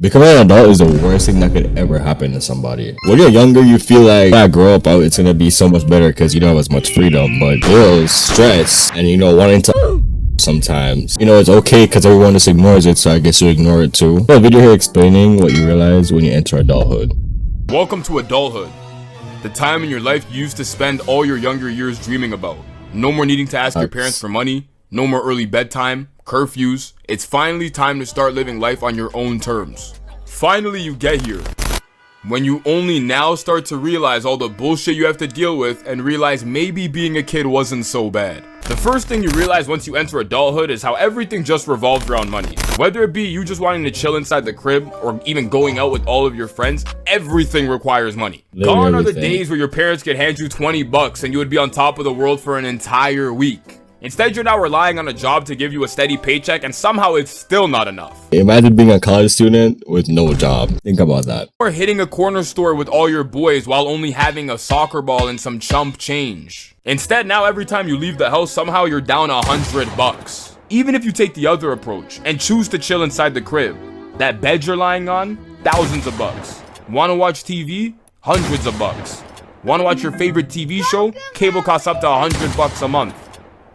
Becoming an adult is the worst thing that could ever happen to somebody. When you're younger, you feel like, when I grow up, it's gonna be so much better because you don't have as much freedom. But bills, stress, and wanting to sometimes. It's okay because everyone just ignores it, so I guess you ignore it too. A video here explaining what you realize when you enter adulthood. Welcome to adulthood. The time in your life you used to spend all your younger years dreaming about. No more needing to ask your parents for money. No more early bedtime, curfews. It's finally time to start living life on your own terms. Finally you get here. When you only now start to realize all the bullshit you have to deal with and realize maybe being a kid wasn't so bad. The first thing you realize once you enter adulthood is how everything just revolves around money. Whether it be you just wanting to chill inside the crib or even going out with all of your friends, everything requires money. Gone are the days where your parents could hand you 20 bucks and you would be on top of the world for an entire week. Instead, you're now relying on a job to give you a steady paycheck, and somehow it's still not enough. Imagine being a college student with no job. Think about that. Or hitting a corner store with all your boys while only having a soccer ball and some chump change. Instead, now every time you leave the house, somehow you're down 100 bucks. Even if you take the other approach and choose to chill inside the crib, that bed you're lying on, thousands of bucks. Wanna watch TV? Hundreds of bucks. Wanna watch your favorite TV show? Cable costs up to 100 bucks a month.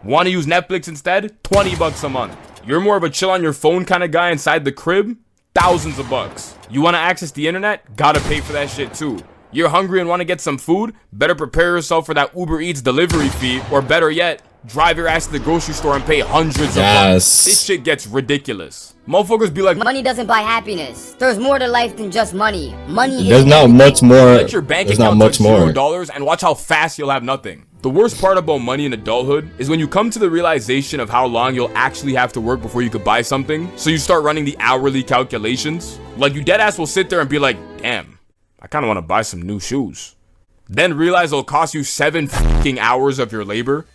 Want to use Netflix instead? 20 bucks a month. You're more of a chill on your phone kind of guy inside the crib? Thousands of bucks. You want to access the internet? Gotta pay for that shit too. You're hungry and want to get some food? Better prepare yourself for that Uber Eats delivery fee, or better yet, drive your ass to the grocery store and pay hundreds of bucks. This shit gets ridiculous. Motherfuckers be like, money doesn't buy happiness. There's more to life than just money. Money There's not much more. Let your bank account touch $0 and watch how fast you'll have nothing. The worst part about money in adulthood is when you come to the realization of how long you'll actually have to work before you could buy something, so you start running the hourly calculations. Like, you deadass will sit there and be like, damn, I kind of want to buy some new shoes. Then realize it'll cost you 7 fucking hours of your labor.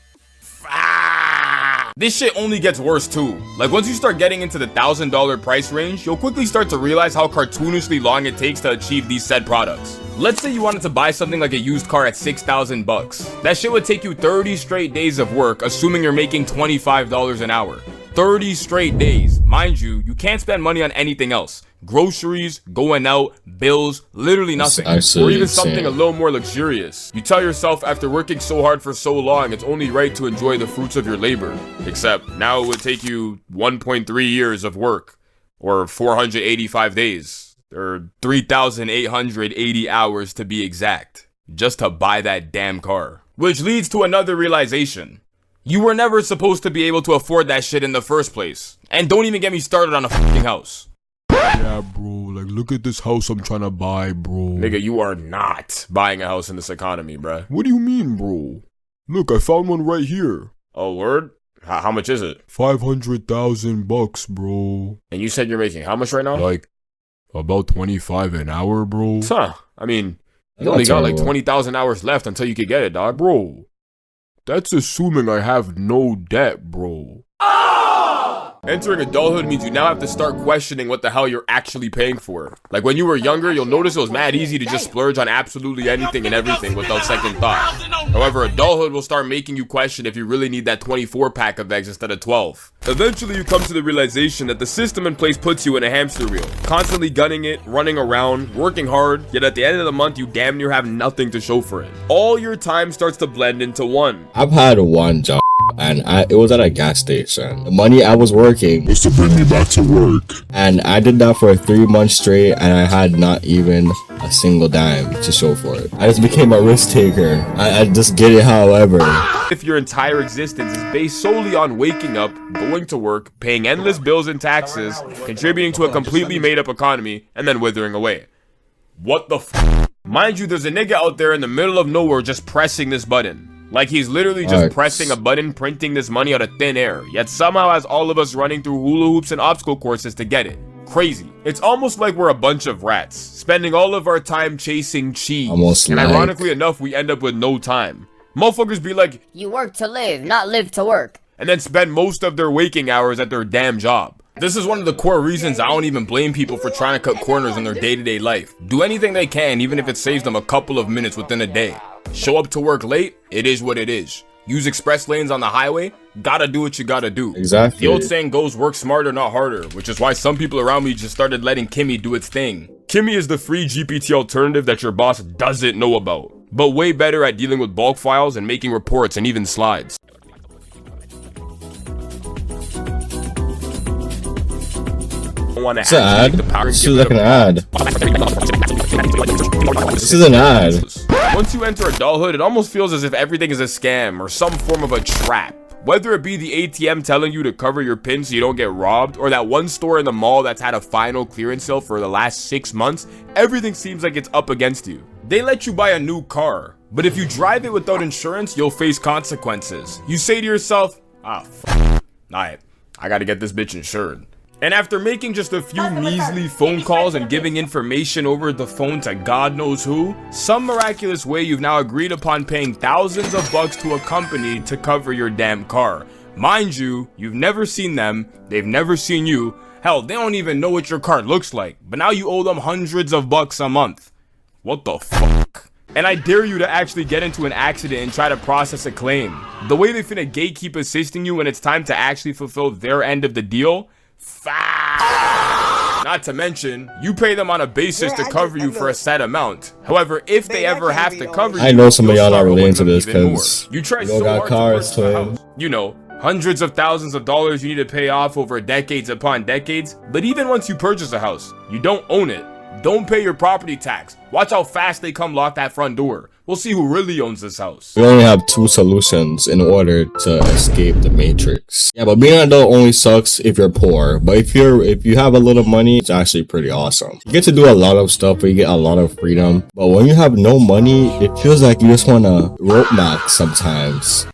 This shit only gets worse too. Like, once you start getting into the $1,000 price range, you'll quickly start to realize how cartoonishly long it takes to achieve these said products. Let's say you wanted to buy something like a used car at 6,000 bucks. That shit would take you 30 straight days of work, assuming you're making $25 an hour. 30 straight days. Mind you, you can't spend money on anything else. Groceries, going out, bills, literally nothing. Or even something a little more luxurious. You tell yourself after working so hard for so long, it's only right to enjoy the fruits of your labor. Except now it would take you 1.3 years of work, or 485 days, or 3,880 hours to be exact, just to buy that damn car. Which leads to another realization. You were never supposed to be able to afford that shit in the first place. And don't even get me started on a fucking house. Yeah, bro, like, look at this house I'm trying to buy, bro. Nigga, you are not buying a house in this economy, bruh. What do you mean, bro? Look, I found one right here. Oh, word? How much is it? 500,000 bucks, bro. And you said you're making how much right now? Like, about 25 an hour, bro. Huh, I mean, you only got like 20,000 hours left until you could get it, dog. Bro, that's assuming I have no debt, bro. Entering adulthood means you now have to start questioning what the hell you're actually paying for. Like, when you were younger, you'll notice it was mad easy to just splurge on absolutely anything and everything without second thought. However, adulthood will start making you question if you really need that 24 pack of eggs instead of 12. Eventually, you come to the realization that the system in place puts you in a hamster wheel, constantly gunning it, running around, working hard, yet at the end of the month, you damn near have nothing to show for it. All your time starts to blend into one. I've had one job, and it was at a gas station. The money I was working was to bring me back to work. And I did that for 3 months straight, and I had not even a single dime to show for it. I just became a risk taker. I just get it however. If your entire existence is based solely on waking up, going to work, paying endless bills and taxes, contributing to a completely made up economy, and then withering away. What the f? Mind you, there's a nigga out there in the middle of nowhere just pressing this button. Like, he's literally just pressing a button, printing this money out of thin air, yet somehow has all of us running through hula hoops and obstacle courses to get it. Crazy. It's almost like we're a bunch of rats, spending all of our time chasing cheese. And ironically enough, we end up with no time. Motherfuckers be like, you work to live, not live to work. And then spend most of their waking hours at their damn job. This is one of the core reasons I don't even blame people for trying to cut corners in their day-to-day life. Do anything they can, even if it saves them a couple of minutes within a day. Show up to work late, it is what it is. Use express lanes on the highway, gotta do what you gotta do. Exactly. The old saying goes, work smarter, not harder, which is why some people around me just started letting Kimmy do its thing. Kimmy is the free GPT alternative that your boss doesn't know about, but way better at dealing with bulk files and making reports and even slides. It's an ad. This is like an ad. This is an ad. Once you enter adulthood, it almost feels as if everything is a scam or some form of a trap. Whether it be the ATM telling you to cover your PIN so you don't get robbed, or that one store in the mall that's had a final clearance sale for the last 6 months, everything seems like it's up against you. They let you buy a new car, but if you drive it without insurance, you'll face consequences. You say to yourself, alright, I gotta get this bitch insured. And after making just a few measly phone calls and giving information over the phone to God knows who, some miraculous way you've now agreed upon paying thousands of bucks to a company to cover your damn car. Mind you, you've never seen them, they've never seen you, hell, they don't even know what your car looks like, but now you owe them hundreds of bucks a month. What the fuck? And I dare you to actually get into an accident and try to process a claim. The way they finna gatekeep assisting you when it's time to actually fulfill their end of the deal? Not to mention, you pay them on a basis to cover you for a set amount. However, if they ever have to cover you, I know some of y'all not they'll relating to start this owing them even because more. You try you so got hard cars, to purchase a twin. house. You know, hundreds of thousands of dollars you need to pay off over decades upon decades. But even once you purchase a house, you don't own it. Don't pay your property tax. Watch how fast they come lock that front door. We'll see who really owns this house. We only have 2 solutions in order to escape the matrix. Yeah, but being an adult only sucks if you're poor. But if you have a little money, it's actually pretty awesome. You get to do a lot of stuff, but you get a lot of freedom. But when you have no money, it feels like you just want to rope back sometimes.